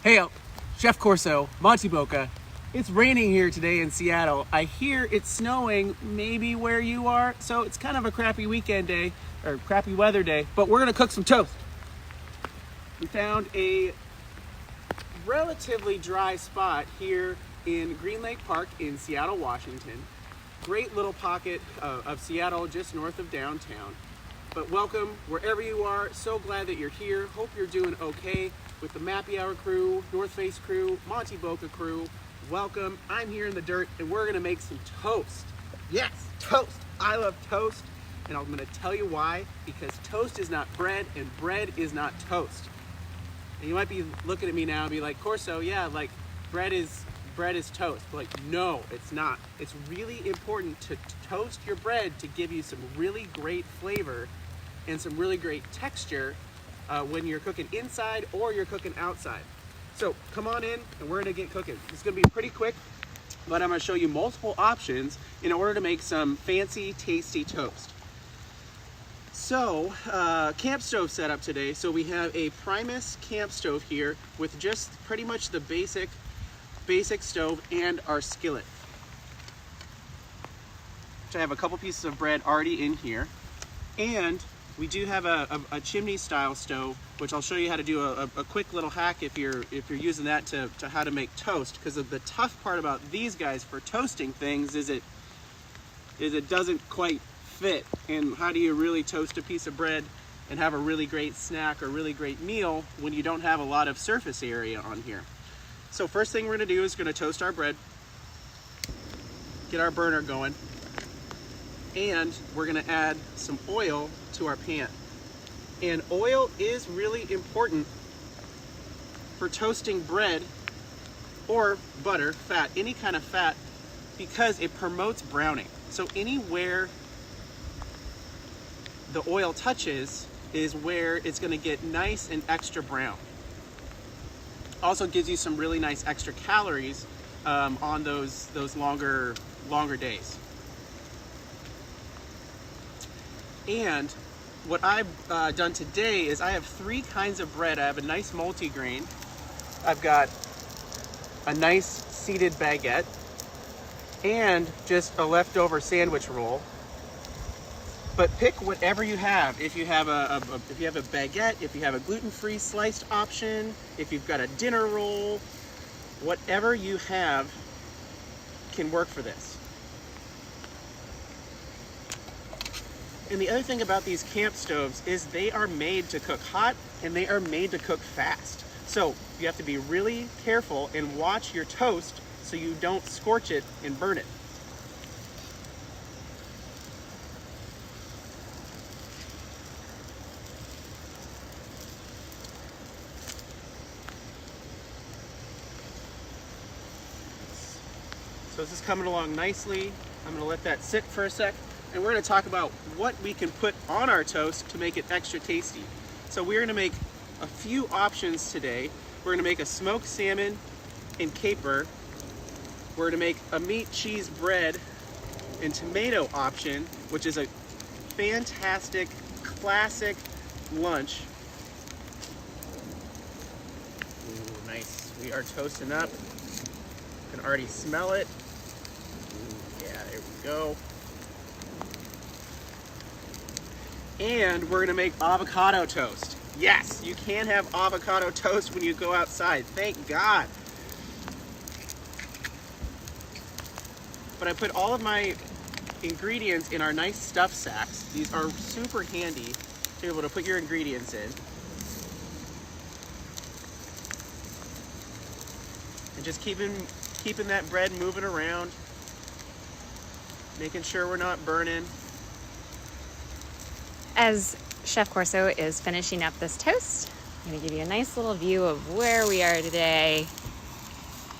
Hey, Chef Corso, MONTyBOCA. It's raining here today in Seattle. I hear it's snowing maybe where you are, so it's kind of a crappy weekend day, or crappy weather day, but we're gonna cook some toast. We found a relatively dry spot here in Green Lake Park in Seattle, Washington. Great little pocket of Seattle just north of downtown. But welcome wherever you are. So glad that you're here. Hope you're doing okay with the Mappy Hour crew, North Face crew, MONTyBOCA crew. Welcome. I'm here in the dirt and we're gonna make some toast. Yes, toast. I love toast and I'm gonna tell you why. Because toast is not bread and bread is not toast. And you might be looking at me now and be like, Corso, yeah, like bread is toast. But like, no, it's not. It's really important to toast your bread to give you some really great flavor and some really great texture when you're cooking inside or you're cooking outside. So come on in and we're gonna get cooking. It's gonna be pretty quick, but I'm gonna show you multiple options in order to make some fancy, tasty toast. So, camp stove setup today. So we have a Primus camp stove here with just pretty much the basic stove and our skillet. Which I have a couple pieces of bread already in here. And we do have a chimney style stove, which I'll show you how to do a quick little hack if you're using that to how to make toast. Because the tough part about these guys for toasting things is it doesn't quite fit. And how do you really toast a piece of bread and have a really great snack or really great meal when you don't have a lot of surface area on here? So first thing we're gonna do is gonna toast our bread, get our burner going, and we're gonna add some oil to our pan. And oil is really important for toasting bread or butter, fat, any kind of fat, because it promotes browning. So anywhere the oil touches is where it's gonna get nice and extra brown. Also gives you some really nice extra calories on those longer days. And what I've done today is I have 3 kinds of bread. I have a nice multigrain. I've got a nice seeded baguette and just a leftover sandwich roll. But pick whatever you have. If you have a baguette, if you have a gluten-free sliced option, if you've got a dinner roll, whatever you have can work for this. And the other thing about these camp stoves is they are made to cook hot and they are made to cook fast. So you have to be really careful and watch your toast so you don't scorch it and burn it. So this is coming along nicely. I'm gonna let that sit for a sec, and we're gonna talk about what we can put on our toast to make it extra tasty. So we're gonna make a few options today. We're gonna make a smoked salmon and caper. We're gonna make a meat, cheese, bread, and tomato option, which is a fantastic, classic lunch. Ooh, nice. We are toasting up. You can already smell it. Yeah, there we go. And we're gonna make avocado toast. Yes, you can have avocado toast when you go outside. Thank God. But I put all of my ingredients in our nice stuff sacks. These are super handy to be able to put your ingredients in. And just keeping that bread moving around, making sure we're not burning. As Chef Corso is finishing up this toast, I'm going to give you a nice little view of where we are today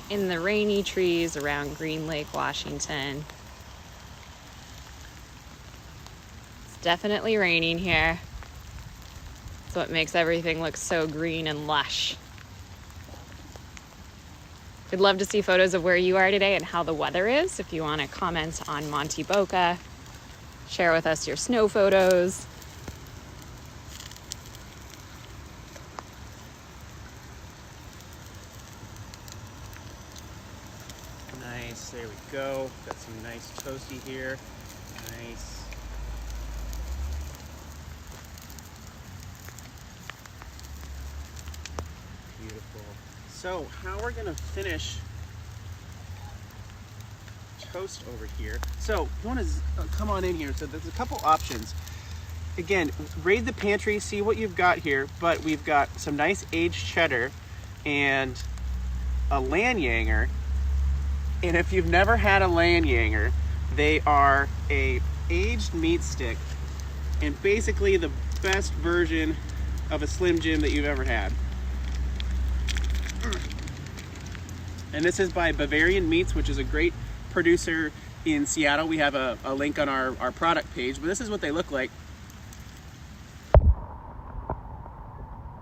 in the rainy trees around Green Lake, Washington. It's definitely raining here. That's what makes everything look so green and lush. We'd love to see photos of where you are today and how the weather is. If you want to comment on MONTyBOCA, share with us your snow photos. go. Got some nice toasty here. Nice. Beautiful. So how we're gonna finish toast over here. So you want to come on in here. So there's a couple options. Again, raid the pantry, see what you've got here, but we've got some nice aged cheddar and a Landjanger. And if you've never had a Landjanger, they are a aged meat stick and basically the best version of a Slim Jim that you've ever had. And this is by Bavarian Meats, which is a great producer in Seattle. We have a link on our product page, but this is what they look like.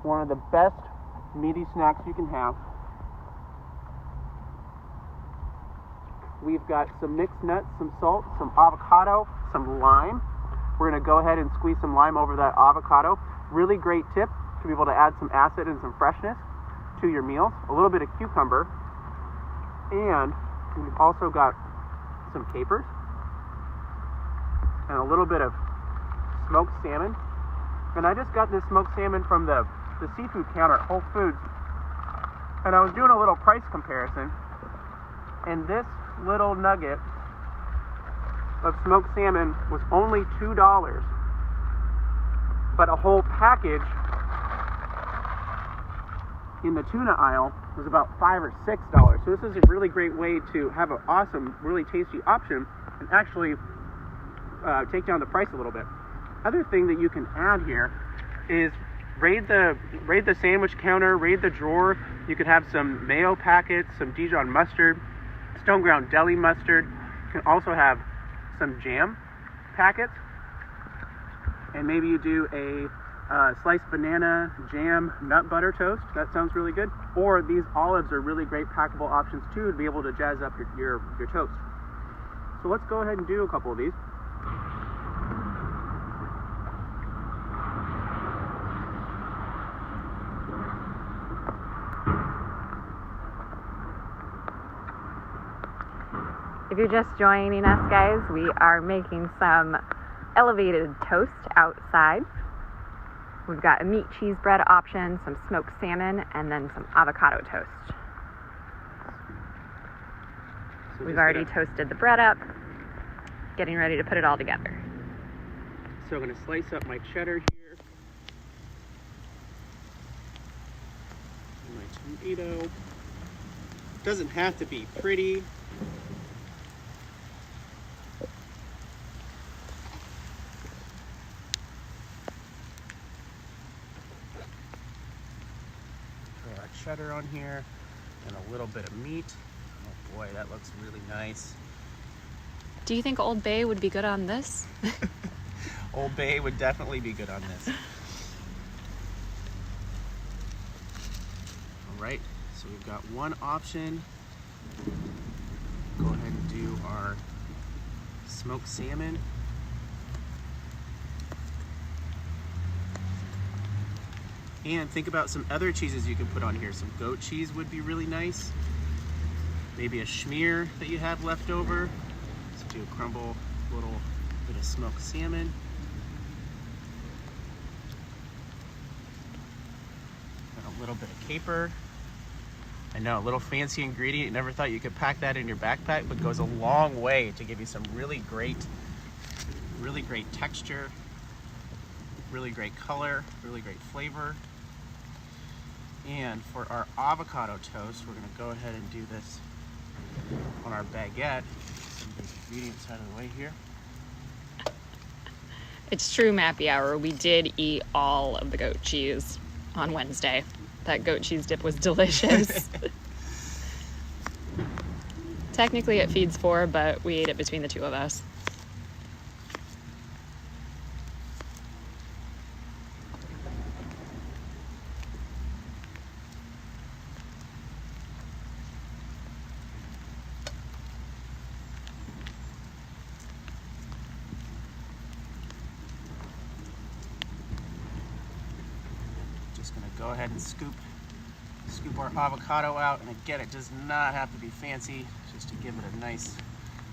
One of the best meaty snacks you can have. We've got some mixed nuts, some salt, some avocado, some lime. We're gonna go ahead and squeeze some lime over that avocado. Really great tip to be able to add some acid and some freshness to your meals. A little bit of cucumber. And we've also got some capers and a little bit of smoked salmon. And I just got this smoked salmon from the seafood counter at Whole Foods. And I was doing a little price comparison. And this little nugget of smoked salmon was only $2. But a whole package in the tuna aisle was about $5 or $6. So this is a really great way to have an awesome, really tasty option and actually take down the price a little bit. Other thing that you can add here is raid the sandwich counter, raid the drawer. You could have some mayo packets, some Dijon mustard, stone ground deli mustard. You can also have some jam packets, and maybe you do a sliced banana jam nut butter toast. That sounds really good. Or these olives are really great packable options too to be able to jazz up your toast. So let's go ahead and do a couple of these. If you're just joining us, guys, we are making some elevated toast outside. We've got a meat cheese bread option, some smoked salmon, and then some avocado toast. So we've already toasted the bread up, getting ready to put it all together. So I'm going to slice up my cheddar here. And my tomato. Doesn't have to be pretty. Cheddar on here and a little bit of meat. Oh boy, that looks really nice. Do you think Old Bay would be good on this? Old Bay would definitely be good on this. All right, so we've got one option. Go ahead and do our smoked salmon. And think about some other cheeses you can put on here. Some goat cheese would be really nice. Maybe a schmear that you have left over. Let's do a crumble, little bit of smoked salmon. Got a little bit of caper. I know, a little fancy ingredient. You never thought you could pack that in your backpack, but goes a long way to give you some really great texture, really great color, really great flavor. And for our avocado toast, we're gonna go ahead and do this on our baguette. Some of these ingredients out of the way here. It's true Mappy Hour. We did eat all of the goat cheese on Wednesday. That goat cheese dip was delicious. Technically it feeds 4, but we ate it between the two of us. Go ahead and scoop our avocado out, and again, it does not have to be fancy, just to give it a nice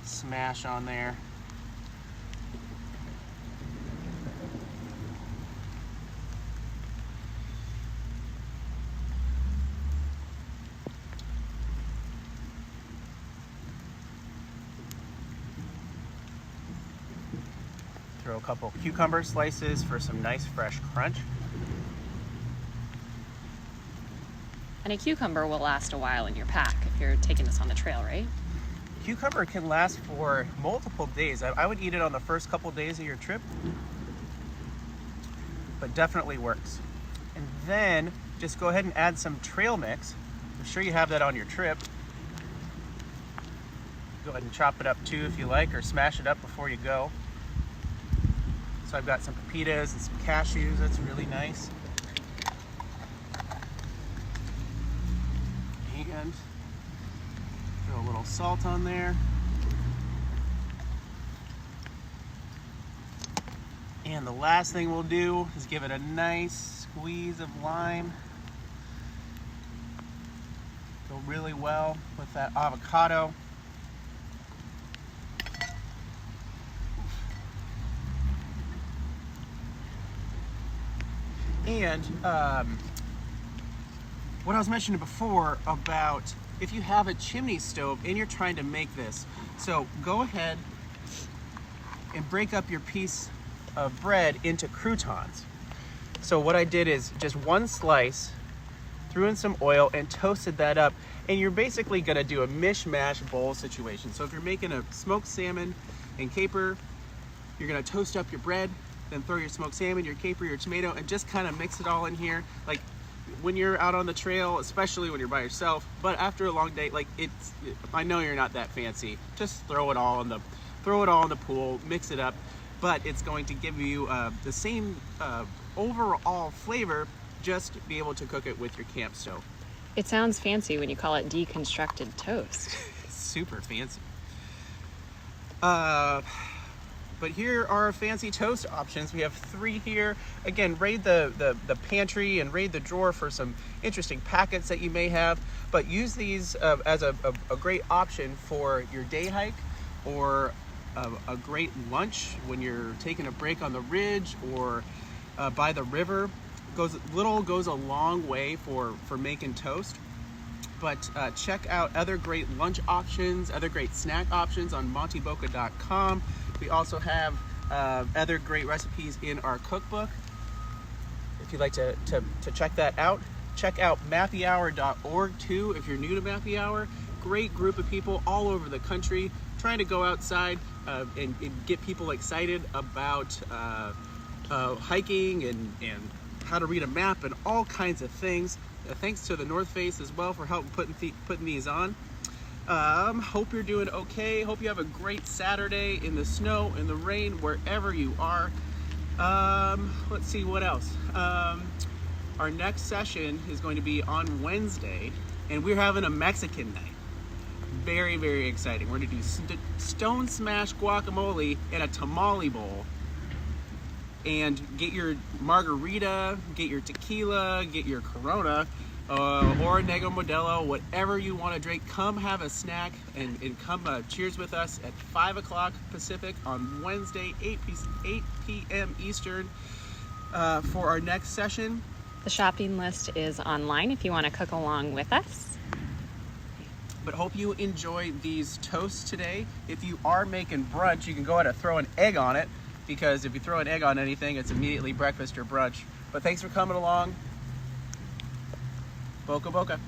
smash on there. Throw a couple cucumber slices for some nice fresh crunch. And a cucumber will last a while in your pack if you're taking this on the trail, right? Cucumber can last for multiple days. I would eat it on the first couple days of your trip, but definitely works. And then just go ahead and add some trail mix. I'm sure you have that on your trip. Go ahead and chop it up too if you like, or smash it up before you go. So I've got some pepitas and some cashews. That's really nice. And throw a little salt on there. And the last thing we'll do is give it a nice squeeze of lime. Go really well with that avocado. And what I was mentioning before about if you have a chimney stove and you're trying to make this, so go ahead and break up your piece of bread into croutons. So what I did is just one slice, threw in some oil and toasted that up, and you're basically gonna do a mishmash bowl situation. So if you're making a smoked salmon and caper, you're gonna toast up your bread, then throw your smoked salmon, your caper, your tomato, and just kind of mix it all in here. Like when you're out on the trail, especially when you're by yourself, but after a long day, like I know you're not that fancy. Just throw it all in the pool, mix it up, but it's going to give you the same overall flavor. Just be able to cook it with your camp stove. It sounds fancy when you call it deconstructed toast. Super fancy. But here are fancy toast options. We have 3 here. Again, raid the pantry and raid the drawer for some interesting packets that you may have. But use these as a great option for your day hike, or a great lunch when you're taking a break on the ridge or by the river. Goes a long way for making toast. But check out other great lunch options, other great snack options on MONTyBOCA.com. We also have other great recipes in our cookbook. If you'd like to check that out, check out mappyhour.org too if you're new to Mappy Hour. Great group of people all over the country trying to go outside and get people excited about hiking and how to read a map and all kinds of things. Thanks to the North Face as well for helping putting these on. Hope you're doing okay. Hope you have a great Saturday in the snow, in the rain, wherever you are. Let's see what else. Our next session is going to be on Wednesday, and we're having a Mexican night. Very, very exciting. We're going to do stone smash guacamole in a tamale bowl. And get your margarita, get your tequila, get your Corona, or Negro Modelo, whatever you want to drink. Come have a snack and come cheers with us at 5 o'clock Pacific on Wednesday, 8 p.m. Eastern for our next session. The shopping list is online if you want to cook along with us. But hope you enjoy these toasts today. If you are making brunch, you can go ahead and throw an egg on it, because if you throw an egg on anything, it's immediately breakfast or brunch. But thanks for coming along. Boca Boca.